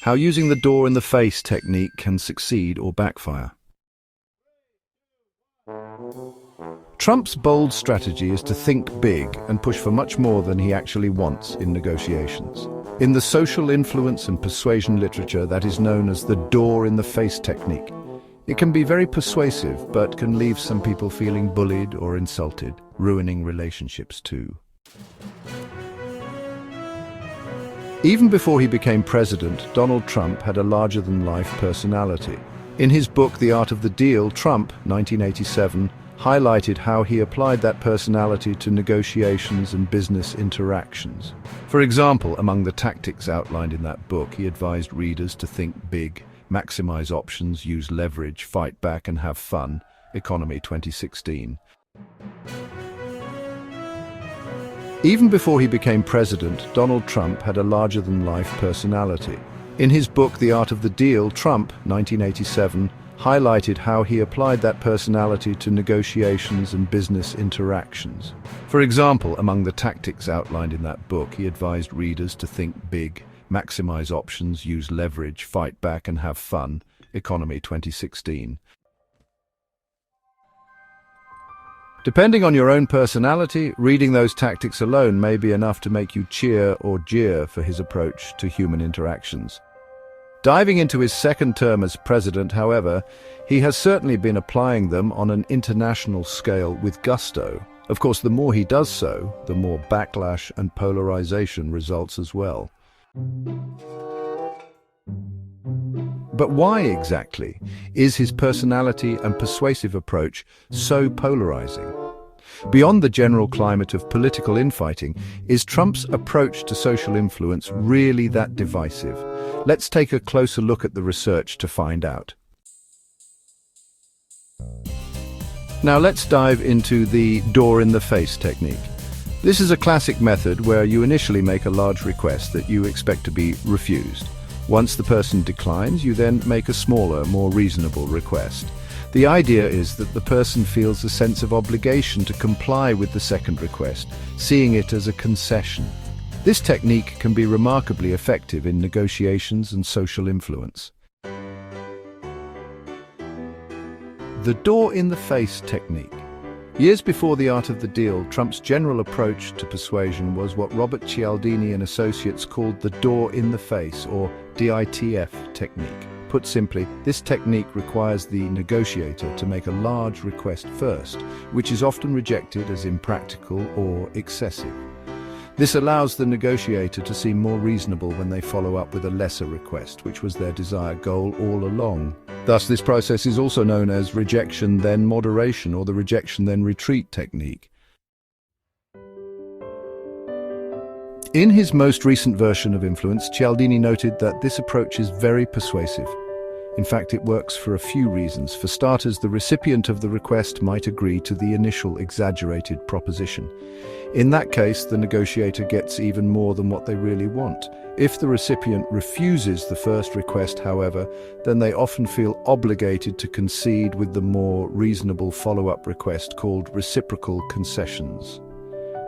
How using the door-in-the-face technique can succeed or backfire. Trump's bold strategy is to think big and push for much more than he actually wants in negotiations. In the social influence and persuasion literature, that is known as the door-in-the-face technique. It can be very persuasive, but can leave some people feeling bullied or insulted, ruining relationships too. Even before he became president, Donald Trump had a larger-than-life personality. In his book, The Art of the Deal, Trump, 1987, highlighted how he applied that personality to negotiations and business interactions. For example, among the tactics outlined in that book, he advised readers to think big, maximize options, use leverage, fight back, and have fun. Economy 2016. Even before he became president, Donald Trump had a larger-than-life personality. In his book, The Art of the Deal, Trump, 1987, highlighted how he applied that personality to negotiations and business interactions. For example, among the tactics outlined in that book, he advised readers to think big, maximize options, use leverage, fight back, and have fun. Economy 2016. Depending on your own personality, reading those tactics alone may be enough to make you cheer or jeer for his approach to human interactions. Diving into his second term as president, however, he has certainly been applying them on an international scale with gusto. Of course, the more he does so, the more backlash and polarization results as well. But why exactly is his personality and persuasive approach so polarizing? Beyond the general climate of political infighting, is Trump's approach to social influence really that divisive? Let's take a closer look at the research to find out. Now let's dive into the door-in-the-face technique. This is a classic method where you initially make a large request that you expect to be refused. Once the person declines, you then make a smaller, more reasonable request. The idea is that the person feels a sense of obligation to comply with the second request, seeing it as a concession. This technique can be remarkably effective in negotiations and social influence. The door-in-the-face technique. Years before The Art of the Deal, Trump's general approach to persuasion was what Robert Cialdini and associates called the door-in-the-face, or DITF technique. Put simply, this technique requires the negotiator to make a large request first, which is often rejected as impractical or excessive. This allows the negotiator to seem more reasonable when they follow up with a lesser request, which was their desired goal all along. Thus, this process is also known as rejection then moderation, or the rejection then retreat technique. In his most recent version of Influence, Cialdini noted that this approach is very persuasive. In fact, it works for a few reasons. For starters, the recipient of the request might agree to the initial exaggerated proposition. In that case, the negotiator gets even more than what they really want. If the recipient refuses the first request, however, then they often feel obligated to concede with the more reasonable follow-up request called reciprocal concessions.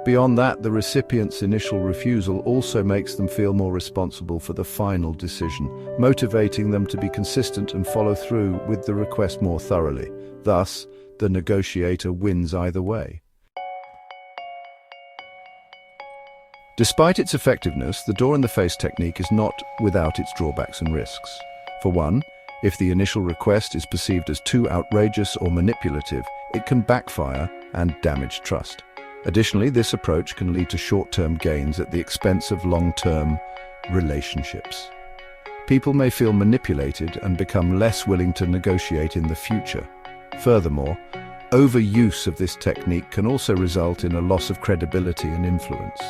Beyond that, the recipient's initial refusal also makes them feel more responsible for the final decision, motivating them to be consistent and follow through with the request more thoroughly. Thus, the negotiator wins either way. Despite its effectiveness, the door-in-the-face technique is not without its drawbacks and risks. For one, if the initial request is perceived as too outrageous or manipulative, it can backfire and damage trust. Additionally, this approach can lead to short-term gains at the expense of long-term relationships. People may feel manipulated and become less willing to negotiate in the future. Furthermore, overuse of this technique can also result in a loss of credibility and influence.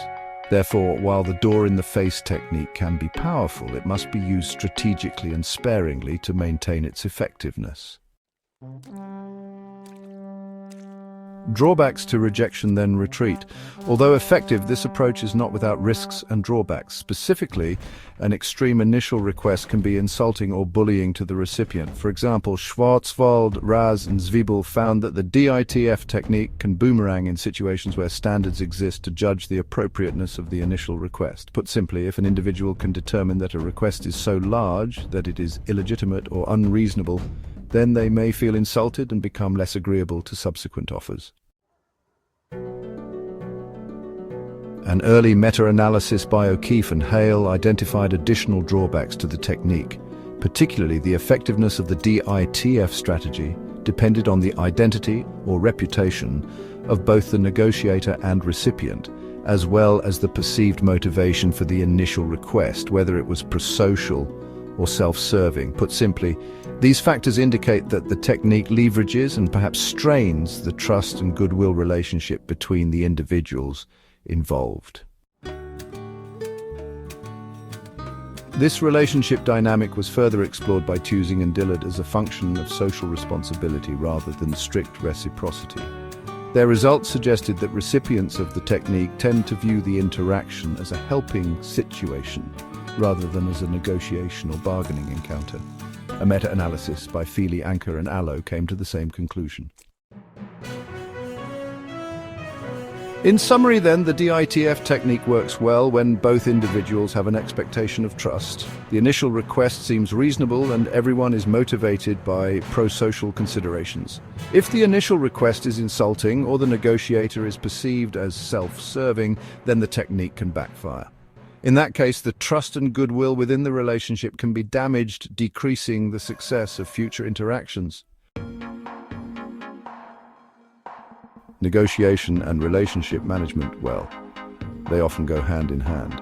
Therefore, while the door-in-the-face technique can be powerful, it must be used strategically and sparingly to maintain its effectiveness. Drawbacks to rejection then retreat. Although effective, this approach is not without risks and drawbacks. Specifically, an extreme initial request can be insulting or bullying to the recipient. For example, Schwarzwald, Raz, and Zwiebel found that the DITF technique can boomerang in situations where standards exist to judge the appropriateness of the initial request. Put simply, if an individual can determine that a request is so large that it is illegitimate or unreasonable, then they may feel insulted and become less agreeable to subsequent offers. An early meta-analysis by O'Keefe and Hale identified additional drawbacks to the technique. Particularly, the effectiveness of the DITF strategy depended on the identity or reputation of both the negotiator and recipient, as well as the perceived motivation for the initial request, whether it was prosocial or self-serving. Put simply, these factors indicate that the technique leverages and perhaps strains the trust and goodwill relationship between the individuals involved. This relationship dynamic was further explored by Tusing and Dillard as a function of social responsibility rather than strict reciprocity. Their results suggested that recipients of the technique tend to view the interaction as a helping situation rather than as a negotiation or bargaining encounter. A meta-analysis by Feely, Anker and Allo came to the same conclusion. In summary then, the DITF technique works well when both individuals have an expectation of trust. The initial request seems reasonable and everyone is motivated by pro-social considerations. If the initial request is insulting or the negotiator is perceived as self-serving, then the technique can backfire. In that case, the trust and goodwill within the relationship can be damaged, decreasing the success of future interactions. Negotiation and relationship management, well, they often go hand in hand.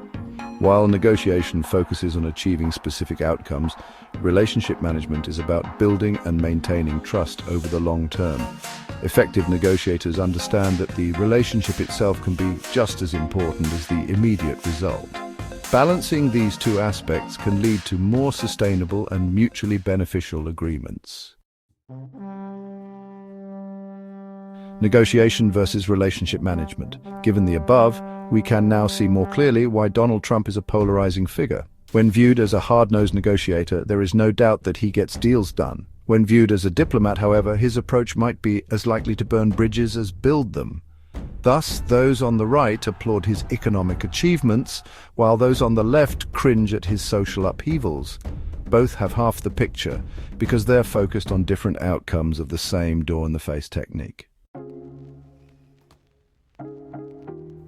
While negotiation focuses on achieving specific outcomes, relationship management is about building and maintaining trust over the long term. Effective negotiators understand that the relationship itself can be just as important as the immediate result. Balancing these two aspects can lead to more sustainable and mutually beneficial agreements. Negotiation versus relationship management. Given the above, we can now see more clearly why Donald Trump is a polarizing figure. When viewed as a hard-nosed negotiator, there is no doubt that he gets deals done. When viewed as a diplomat, however, his approach might be as likely to burn bridges as build them. Thus, those on the right applaud his economic achievements, while those on the left cringe at his social upheavals. Both have half the picture, because they're focused on different outcomes of the same door-in-the-face technique.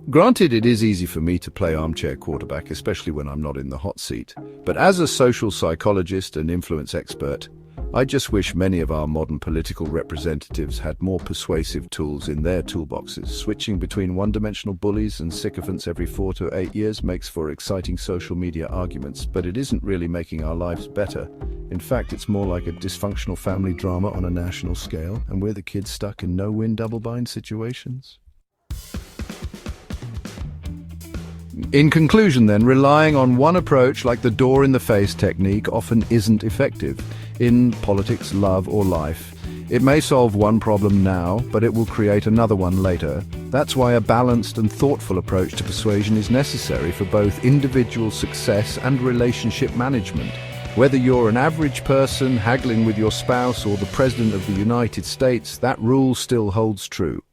Granted, it is easy for me to play armchair quarterback, especially when I'm not in the hot seat. But as a social psychologist and influence expert, I just wish many of our modern political representatives had more persuasive tools in their toolboxes. Switching between one-dimensional bullies and sycophants every 4 to 8 years makes for exciting social media arguments, but it isn't really making our lives better. In fact, it's more like a dysfunctional family drama on a national scale, and we're the kids stuck in no-win double-bind situations. In conclusion then, relying on one approach like the door-in-the-face technique often isn't effective. In politics, love, or life, it may solve one problem now, but it will create another one later. That's why a balanced and thoughtful approach to persuasion is necessary for both individual success and relationship management. Whether you're an average person haggling with your spouse or the President of the United States, that rule still holds true.